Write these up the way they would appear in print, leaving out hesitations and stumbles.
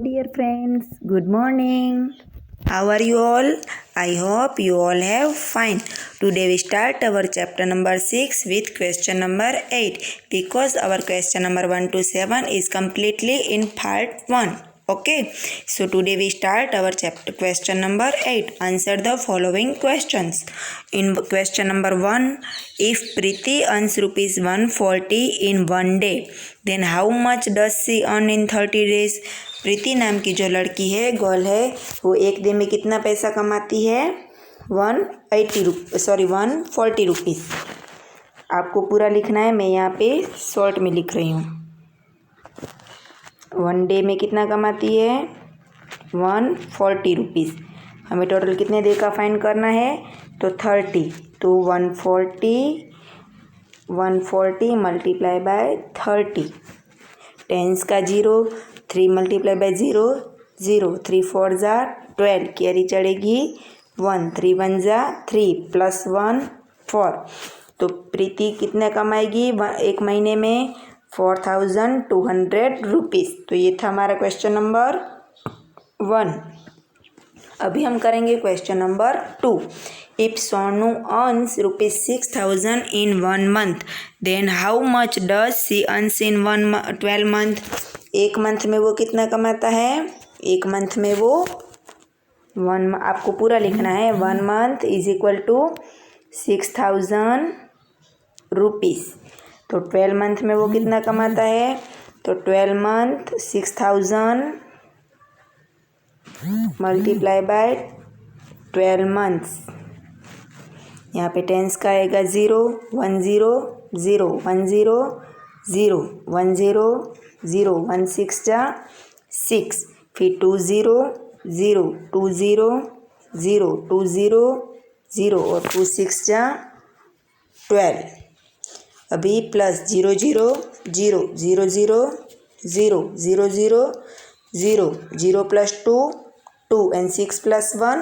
Dear friends, good morning. How are you all? I hope you all have fine. Today we start our chapter number 6 with question number 8 because our question number 1 to 7 is completely in part 1. Okay, so today we start our chapter question number 8. Answer the following questions. In question number 1, if Preeti earns rupees 140 in one day, then how much does she earn in 30 days? प्रीति नाम की जो लड़की है, girl है, वो एक दिन में कितना पैसा कमाती है? 140 रुपीज़। आपको पूरा लिखना है, मैं यहाँ पे शॉर्ट में लिख रही हूँ। वन डे में कितना कमाती है? 140 रुपीज़। हमें टोटल कितने डे का फाइंड करना है? तो 30। तो 140 मल्टीप्लाई बाय 30। टेंस का 0, 3 मल्टीप्लाई बाय 0, 0, 3 4 जा 12, कैरी चढ़ेगी 1, 3 1 जा 3 प्लस 1 4। तो प्रीति कितने कमाएगी एक महीने में? 4200 रुपीज़। तो ये था हमारा क्वेश्चन नंबर 1। अभी हम करेंगे question number 2। If Sonu earns ₹6000 in 1 month, then how much does she earns in 12 month? एक मंथ में वो कितना कमाता है? एक मंथ में वो आपको पूरा लिखना है। 1 month is equal to 6000 rupees. तो 12 मंथ में वो कितना कमाता है? तो 12 मंथ 6000 मल्टीप्लाई बाय 12 मंथ्स। यहाँ पे टेंस का आएगा 0 1 0 0 1 0 0 1 0 0 1 6 जा 6, फिर 2 0 0 2 0 0 2 0 0 और 2 6 जा 12। अभी प्लस 0 0 0 0 0 0 0 0 0 0 प्लस 2 2 एंड 6 प्लस 1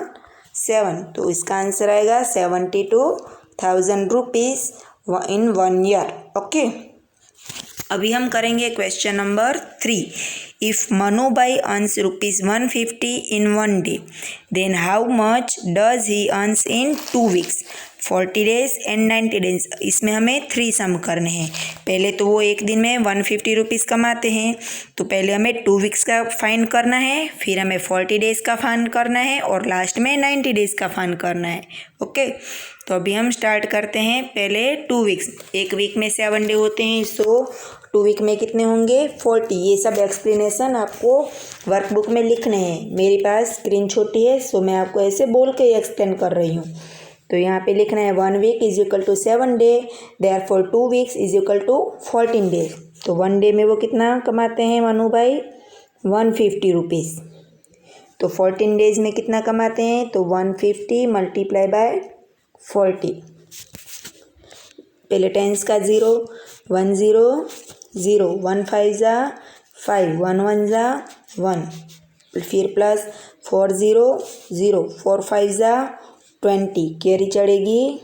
7। तो इसका आंसर आएगा 72,000 रुपीज़ इन 1 ईयर। ओके, अभी हम करेंगे क्वेश्चन नंबर 3। इफ़ मनु भाई earns ₹150 in 1 day, then how much does he earns in 2 weeks, 40 days and 90 days. इसमें हमें 3 सम करने हैं। पहले तो वो एक दिन में 150 रुपीज़ कमाते हैं, तो पहले हमें 2 वीक्स का फाइंड करना है, फिर हमें 40 डेज़ का फाइंड करना है और लास्ट में 90 डेज़ का फाइंड करना है। ओके, तो अभी हम स्टार्ट करते हैं। पहले 2 वीक्स, एक वीक में 7 डे होते हैं, सो 2 वीक में कितने होंगे? 40। ये सब एक्सप्लेनेशन आपको वर्कबुक में लिखने हैं। मेरे पास स्क्रीन छोटी है, सो मैं आपको ऐसे बोल के एक्सप्लेन कर रही हूँ। तो यहाँ पे लिखना है 1 week is equal to 7 day, therefore 2 weeks is equal to 14 days. तो 1 डे में वो कितना कमाते हैं मनु भाई? 150 रुपीज़। तो 14 डेज में कितना कमाते हैं? तो 150 मल्टीप्लाई बाय 40। पहले टेंस का 0 1 0 0 1 5 जा 5 1 1 जा 1, फिर प्लस 4 0 0 4 5 जा 20, कैरी चढ़ेगी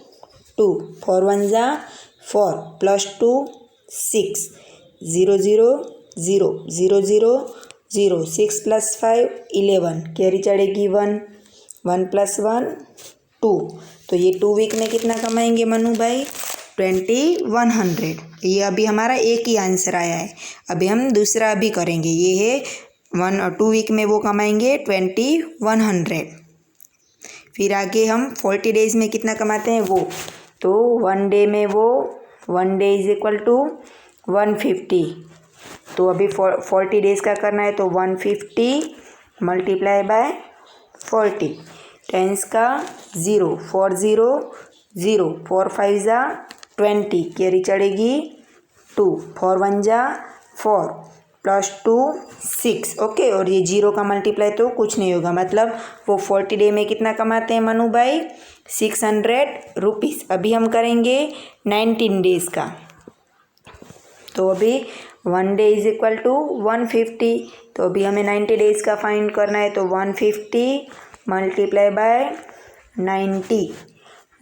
2 4 1 जा 4 प्लस 2 6 0 0 0 0 0 0 6 प्लस 5 11, कैरी चढ़ेगी 1 1 प्लस 1 2। तो ये 2 वीक में कितना कमाएंगे मनु भाई? 2100। ये अभी हमारा एक ही आंसर आया है। अभी हम दूसरा भी करेंगे। ये है 1 और 2 वीक में वो कमाएंगे 2100। फिर आगे हम 40 डेज़ में कितना कमाते हैं वो? तो 1 डे में वो 1 डे इज इक्वल टू 150। तो अभी 40 डेज़ का करना है, तो 150 मल्टीप्लाई बाय 40। टेंस का 0 4 0 0 4 5 जा 20, कैरी चढ़ेगी 2 4 1 जा 4 प्लस 2 6। ओके, और ये 0 का मल्टीप्लाई तो कुछ नहीं होगा, मतलब वो 40 डे में कितना कमाते हैं मनु भाई? 600 रुपीज़। अभी हम करेंगे 19 डेज़ का। तो अभी 1 डे इज इक्वल टू 150। तो अभी हमें 90 डेज़ का फाइंड करना है, तो 150 मल्टीप्लाई बाय 90।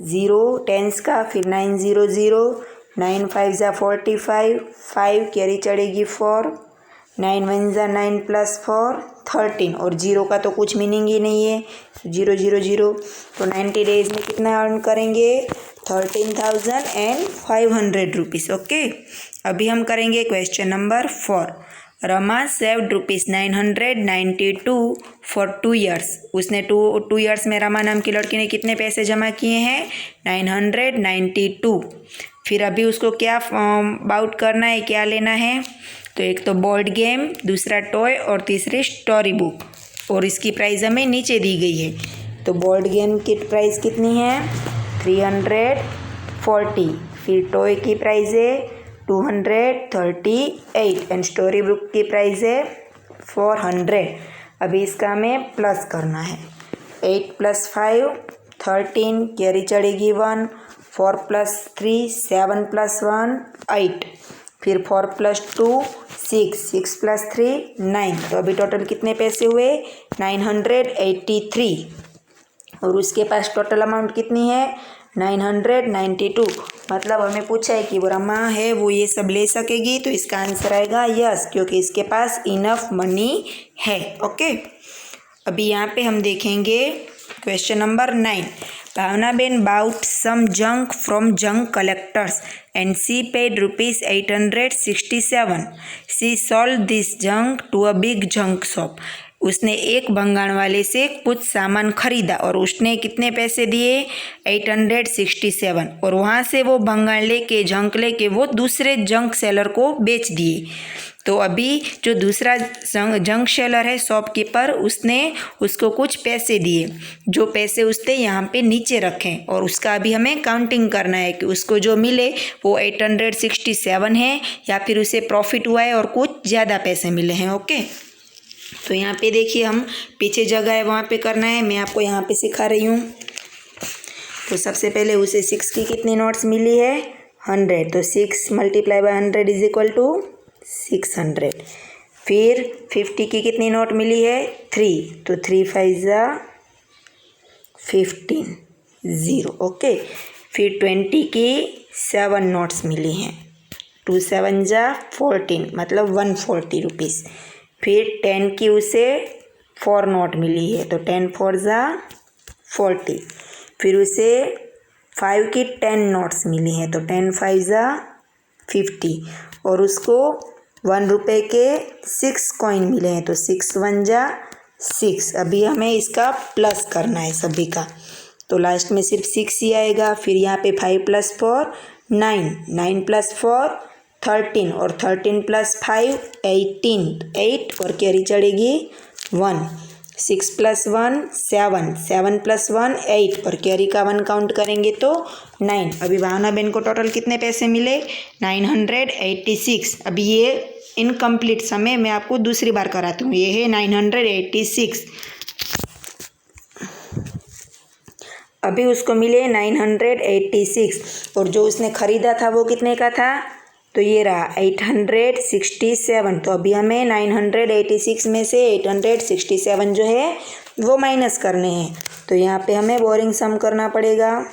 0 टेंस का, फिर 9 0 0 9 5 जा 45 5, कैरी चढ़ेगी 4 9 1 जा 9 + 4 13 और जीरो का तो कुछ मीनिंग ही नहीं है, 0 0 0। तो 90 डेज में कितना अर्न करेंगे? 13,500 रुपीज़। ओके, अभी हम करेंगे question number 4। Rama saved ₹992 for 2 years. उसने टू ईयर्स में रमा नाम की लड़की ने कितने पैसे जमा किए हैं? 992। फिर अभी उसको क्या बाउट करना है, क्या लेना है? तो एक तो बोर्ड गेम, दूसरा टॉय और तीसरी स्टोरी बुक। और इसकी प्राइस हमें नीचे दी गई है। तो बोर्ड गेम की प्राइस कितनी है? 340। फिर टॉय की प्राइस है 238 एंड स्टोरी बुक की प्राइस है 400। अभी इसका हमें प्लस करना है। 8 + 5 13, कैरी चढ़ेगी 1, 4 + 3 7 + 1 8, फिर 4 + 2 6, 6 + 3 9। तो अभी टोटल कितने पैसे हुए? 983। और उसके पास टोटल अमाउंट कितनी है? 992। मतलब हमें पूछा है कि वो रमा है वो ये सब ले सकेगी, तो इसका आंसर आएगा यस, क्योंकि इसके पास इनफ मनी है। ओके, अभी यहाँ पे हम देखेंगे question number 9। Bhavnaben bought some junk from junk collectors and she paid ₹867। She sold this junk to a big junk shop. उसने एक भंगाण वाले से कुछ सामान खरीदा और उसने कितने पैसे दिए? 867। और वहाँ से वो भंगाण लेके जंक लेके वो दूसरे जंक सेलर को बेच दिए। तो अभी जो दूसरा जंक सेलर है, शॉपकीपर, उसने उसको कुछ पैसे दिए, जो पैसे उसने यहाँ पे नीचे रखें और उसका अभी हमें काउंटिंग करना है कि उसको जो मिले वो 867 है या फिर उसे प्रॉफिट हुआ है और कुछ ज़्यादा पैसे मिले हैं। ओके, तो यहाँ पे देखिए हम पीछे जगह है वहाँ पे करना है, मैं आपको यहाँ पे सिखा रही हूँ। तो सबसे पहले उसे 6 की कितनी नोट्स मिली है? 100। तो 6 × 100 = 600। फिर 50 की कितनी नोट मिली है? 3। तो 3 5 जा 15 0। ओके, फिर 20 की 7 नोट्स मिली हैं, 2 7 जा 14, मतलब 140 रुपीज़। फिर 10 की उसे 4 नोट मिली है, तो 10 4 जा 40। फिर उसे 5 की 10 नोट्स मिली हैं, तो 10 5 जा 50। और उसको 1 रुपये के 6 कॉइन मिले हैं, तो 6 1 जा 6। अभी हमें इसका प्लस करना है सभी का, तो लास्ट में सिर्फ 6 ही आएगा। फिर यहाँ पे 5 + 4 9, 9 + 4 13 और 13 + 5 18, 8 और कैरी चढ़ेगी 1। 6 + 1 7, 7 + 1 8 और कैरी का 1 काउंट करेंगे तो 9। अभी भावना बहन को टोटल कितने पैसे मिले? 986। अभी ये इनकम्प्लीट समय मैं आपको दूसरी बार कराती हूँ, ये है 986। अभी उसको मिले 986 और जो उसने ख़रीदा था वो कितने का था? तो ये रहा 867। तो अभी हमें 986 में से 867 जो है वो माइनस करने हैं। तो यहाँ पे हमें बोरिंग सम करना पड़ेगा।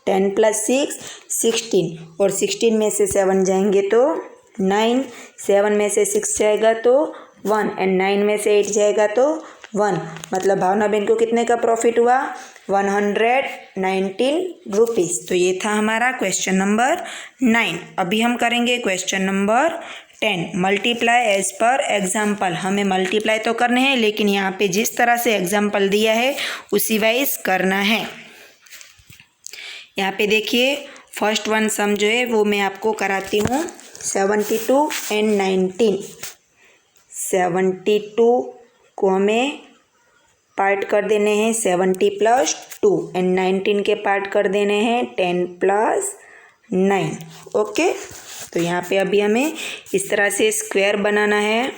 10 + 6 16 और 16 में से 7 जाएंगे तो 9, 7 में से 6 जाएगा तो 1 एंड 9 में से 8 जाएगा तो 1। मतलब भावना बहन को कितने का प्रॉफिट हुआ? 119 रुपीज़। तो ये था हमारा क्वेश्चन नंबर 9। अभी हम करेंगे question number 10। Multiply as per example. हमें मल्टीप्लाई तो करने हैं लेकिन यहाँ पे जिस तरह से एग्जाम्पल दिया है उसी वाइज करना है। यहाँ पे देखिए फर्स्ट वन सम जो है वो मैं आपको कराती हूँ। 72 एंड 19। 72 को हमें पार्ट कर देने हैं 70 + 2 एंड 19 के पार्ट कर देने हैं 10 + 9। ओके, तो यहाँ पे अभी हमें इस तरह से स्क्वायर बनाना है।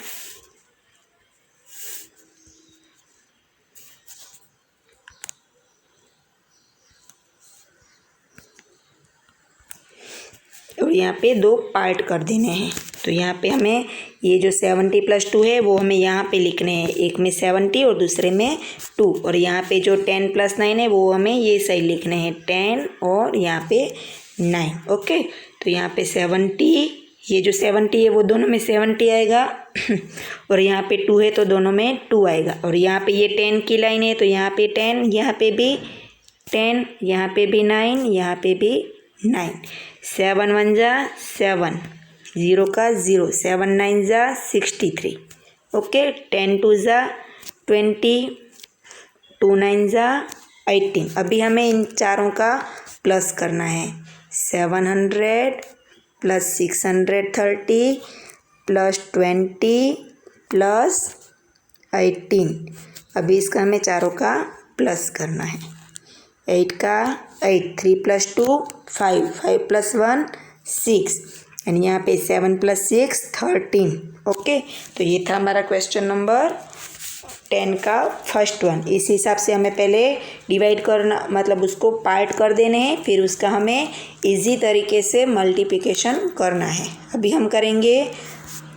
और यहाँ पे 2 पार्ट कर देने हैं। तो यहाँ पे हमें ये जो 70 + 2 है वो हमें यहाँ पे लिखने हैं, एक में 70 और दूसरे में 2। और यहाँ पे जो 10 + 9 है वो हमें ये सही लिखने हैं, 10 और यहाँ पे 9। ओके, तो यहाँ पे 70, ये जो 70 है वो दोनों में 70 आएगा और यहाँ पे 2 है तो दोनों में 2 आएगा। और यहाँ पे ये 10 की लाइन है तो यहाँ पे 10, यहाँ पे भी 10, यहाँ पे भी 9, यहाँ पे भी 9। 7 1 जा 7, 0 का 0, 7 9 जा 63। ओके, 10 2 जा 20, 2 9 जा 18। अभी हमें इन चारों का प्लस करना है। 700 प्लस 630 प्लस 20 प्लस 18। अभी इसका हमें चारों का प्लस करना है। 8 का 8, 3 प्लस 2 5, 5 प्लस 1 6, एंड यहाँ पे 7 प्लस 6 13। ओके, तो ये था हमारा क्वेश्चन नंबर 10 का फर्स्ट वन। इस हिसाब से हमें पहले डिवाइड करना, मतलब उसको पार्ट कर देने हैं, फिर उसका हमें इजी तरीके से मल्टीप्लिकेशन करना है। अभी हम करेंगे।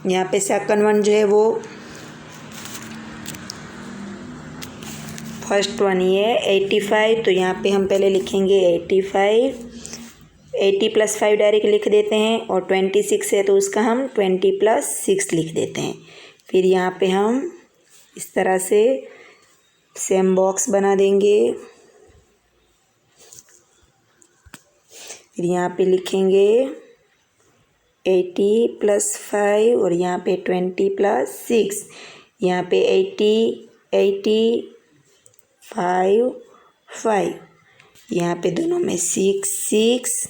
यहाँ पे सेकंड वन जो है वो फर्स्ट वन ये है 85, तो यहाँ पे हम पहले लिखेंगे 85। 80 प्लस 5 डायरेक्ट लिख देते हैं, और 26 है तो उसका हम 20 प्लस 6 लिख देते हैं। फिर यहाँ पे हम इस तरह से सेम बॉक्स बना देंगे। फिर यहाँ पे लिखेंगे 80 प्लस 5 और यहाँ पे 20 प्लस 6। यहाँ पे 80 80 5 5, यहाँ पे दोनों में 6 6,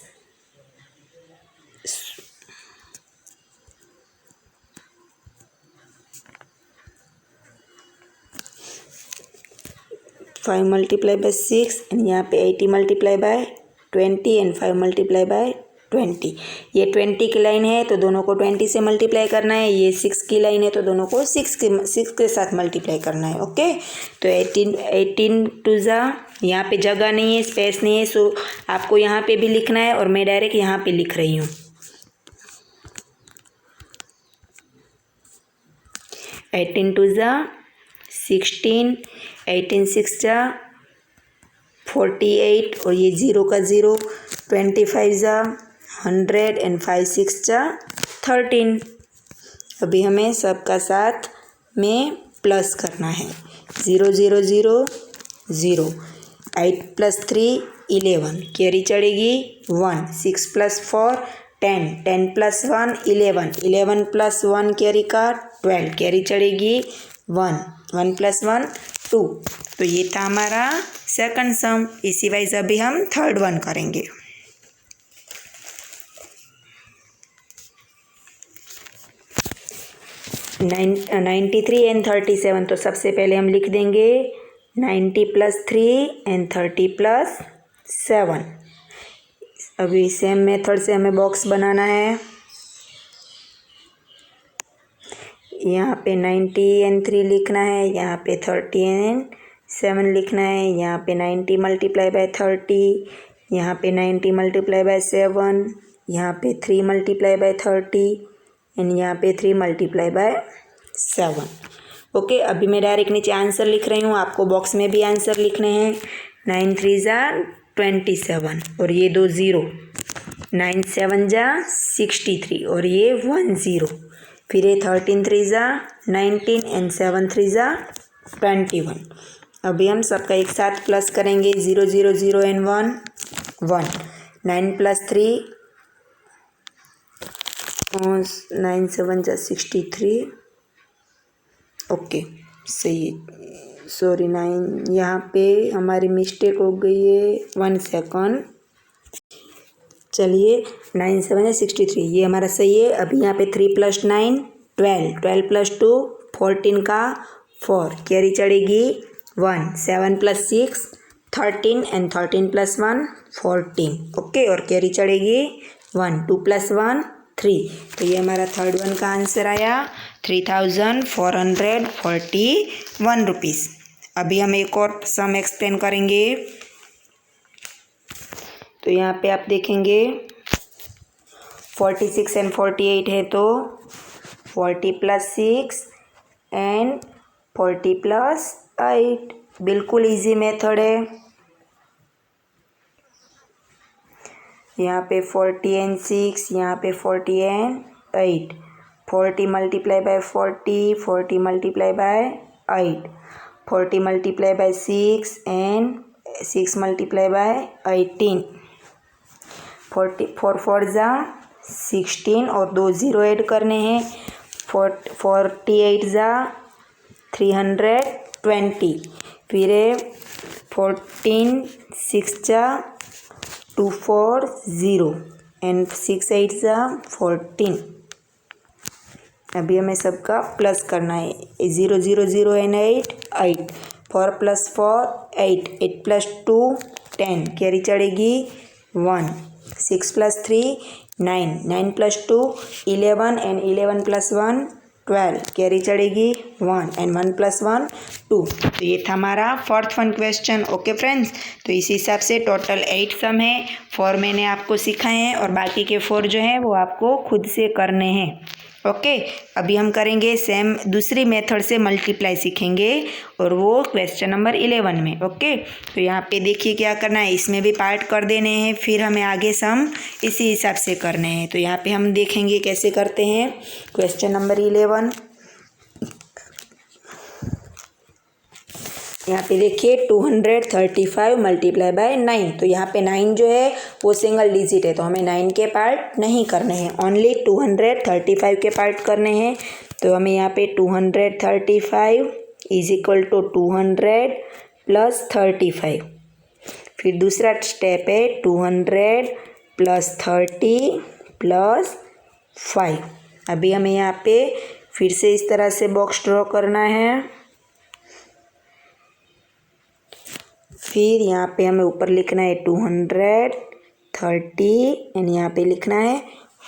5 मल्टीप्लाई बाय 6, एंड यहाँ पे 80 multiply by 20 and 5 multiply by 20। ये 20 की लाइन है तो दोनों को 20 से मल्टीप्लाई करना है। ये 6 की लाइन है तो दोनों को 6 के साथ मल्टीप्लाई करना है। ओके, तो 18 टू ज़ा, यहाँ पे जगह नहीं है, स्पेस नहीं है, सो आपको यहाँ पे भी लिखना है और मैं डायरेक्ट यहाँ पे लिख रही हूँ। 18 टू ज़ा 16, 18 6 जा 48, और ये 0 का 0, 25 जा 100 एंड 5 6 जा 13। अभी हमें सबका साथ में प्लस करना है। 0 0 0 0, 8 प्लस 3 11, कैरी चढ़ेगी 1, 6 प्लस 4 10, 10 प्लस 1 11, 11 प्लस 1 कैरी का 12, कैरी चढ़ेगी 1, 1 प्लस 1 2। तो ये था हमारा सेकंड सम। इसी वाइज अभी हम थर्ड वन करेंगे। 93 एंड 37, तो सबसे पहले हम लिख देंगे 90 प्लस 3 एंड 30 प्लस 7। अभी सेम मेथड से हमें बॉक्स बनाना है। यहाँ पे 90 एंड 3 लिखना है, यहाँ पे 30 एंड 7 लिखना है, यहाँ पे 90 मल्टीप्लाई बाय 30, यहाँ पे 90 मल्टीप्लाई बाय 7, यहाँ पे 3 मल्टीप्लाई बाय 30 एंड यहाँ पे 3 मल्टीप्लाई बाय 7। ओके, अभी मैं डायरेक्ट नीचे आंसर लिख रही हूँ, आपको बॉक्स में भी आंसर लिखने हैं। 9 3 जा 27 और ये 2 0, 9 7 जा 63 और ये 1 0, फिर ये 13 3 जा 19 एंड 7 3 जा 21। अभी हम सबका एक साथ प्लस करेंगे। 0 0 0 एंड 1 1, 9 प्लस 3 9 7 जा 63। ओके, सही है। सॉरी 9, यहाँ पे हमारी मिस्टेक हो गई है, 1 सेकंड। चलिए, 9 7 जा 63, ये हमारा सही है। अभी यहाँ पे 3 प्लस 9 12, 12 प्लस 2 14 का 4, कैरी चढ़ेगी 1, 7 प्लस 6 13 एंड 13 प्लस 1 14। ओके, और कैरी चढ़ेगी 1, 2 प्लस 1 3। तो ये हमारा थर्ड वन का आंसर आया 3441 रुपीज़। अभी हम एक और सम एक्सप्लेन करेंगे। तो यहाँ पे आप देखेंगे 46 एंड 48 है, तो 40 प्लस 6 एंड 40 प्लस 8, बिल्कुल इजी मेथड है। यहाँ पे 40 एंड 6, यहाँ पे 40 and 8. 40 multiplied by 40, 40 multiplied by 8. 40 multiplied by 6 and 6 multiplied by 18. 4 4 जा 16 और 2 0 ऐड करने हैं। 48 जा 320। फिर 14 6 जा 240 एंड 6 8 जा 14। अभी हमें सबका प्लस करना है। 0 0 0 एंड 8 8। 4 + 4 8 8 + 2 10 कैरी चढ़ेगी 1। 6 + 3 9 9 + 2 11 एंड 11 + 1 12 कैरी चढ़ेगी 1 एंड 1 + 1 2। तो ये था हमारा fourth fun question. Okay friends, तो इस हिसाब से टोटल 8 सम है। 4 मैंने आपको सिखाए हैं और बाकी के 4 जो हैं वो आपको खुद से करने हैं। ओके, अभी हम करेंगे सेम दूसरी मेथड से मल्टीप्लाई सीखेंगे और वो क्वेश्चन नंबर 11 में। ओके, तो यहाँ पे देखिए क्या करना है, इसमें भी पार्ट कर देने हैं, फिर हमें आगे सम इसी हिसाब से करने हैं। तो यहाँ पे हम देखेंगे कैसे करते हैं। क्वेश्चन नंबर 11, यहाँ पे देखिए 235 मल्टीप्लाई बाय 9। तो यहाँ पे 9 जो है वो सिंगल डिजिट है, तो हमें 9 के पार्ट नहीं करने हैं, ओनली 235 के पार्ट करने हैं। तो हमें यहाँ पे 235 इज इक्वल टू 200 + 35। फिर दूसरा स्टेप है 200 + 30 + 5। अभी हमें यहाँ पे फिर से इस तरह से बॉक्स ड्रॉ करना है। फिर यहाँ पे हमें ऊपर लिखना है 230 एंड यहाँ पे लिखना है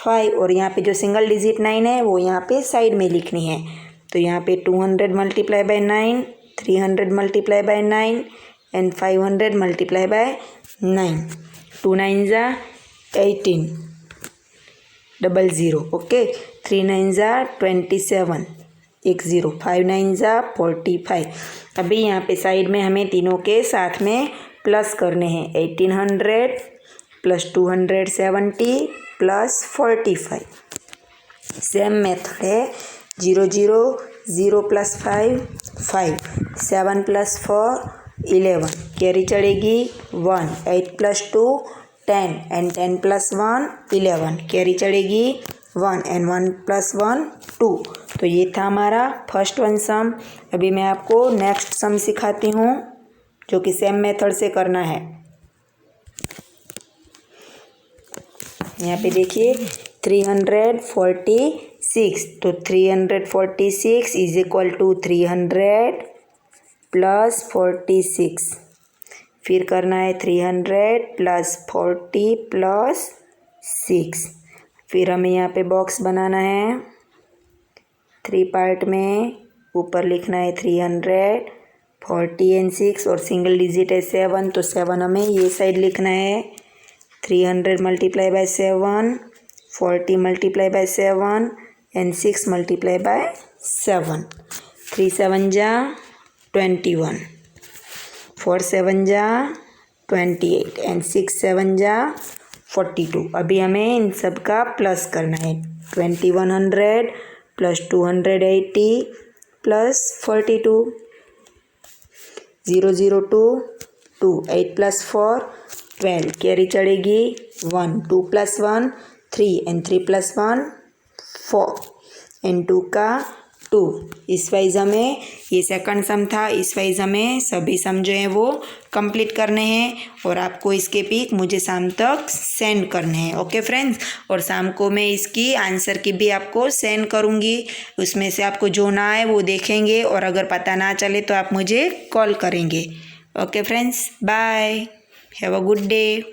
5 और यहाँ पे जो सिंगल डिजिट 9 है वो यहाँ पे साइड में लिखनी है। तो यहाँ पे 200 multiply by 9, 300 multiply by 9 and 500 multiply by 9। 2 9 जा 18 00। ओके, 3 9 जा 27 10। 5 9 जा 45। अभी यहाँ पे साइड में हमें तीनों के साथ में प्लस करने हैं। 1800 + 270 + 45। सेम मेथड है। 0 0 0 + 5 5 7 + 4 11 कैरी चढ़ेगी 1। 8 + 2 10 एंड 10 + 1 11 कैरी चढ़ेगी 1 एंड 1 + 1 2। तो ये था हमारा फर्स्ट वन सम। अभी मैं आपको नेक्स्ट सम सिखाती हूँ जो कि सेम मेथड से करना है। यहाँ पे देखिए 346। तो 346 इज इक्वल टू 300 + 46। फिर करना है 300 + 40 + 6। फिर हमें यहाँ पे बॉक्स बनाना है 3 पार्ट में। ऊपर लिखना है 300 40 एंड 6 और सिंगल डिजिट है 7, तो 7 हमें ये साइड लिखना है। 300 multiply by 7, 40 multiply by 7 and 6 multiply by 7। 3 7 जा 21, 4 7 जा 28 एंड 6 7 जा 42। अभी हमें इन सब का प्लस करना है। 2100 + 280 + 42। 0 0 2 2 8 + 4 12 कैरी चढ़ेगी 1। 2 + 1 3 एंड 3 + 1 4 एंड 2 का 2। इस वाइज हमें, ये सेकंड सम था, इस वाइज हमें सभी सम जो हैं वो कंप्लीट करने हैं और आपको इसके पिक मुझे शाम तक सेंड करने हैं। ओके फ्रेंड्स, और शाम को मैं इसकी आंसर की भी आपको सेंड करूँगी। उसमें से आपको जो ना आए वो देखेंगे और अगर पता ना चले तो आप मुझे कॉल करेंगे। Okay friends, bye, have a good day.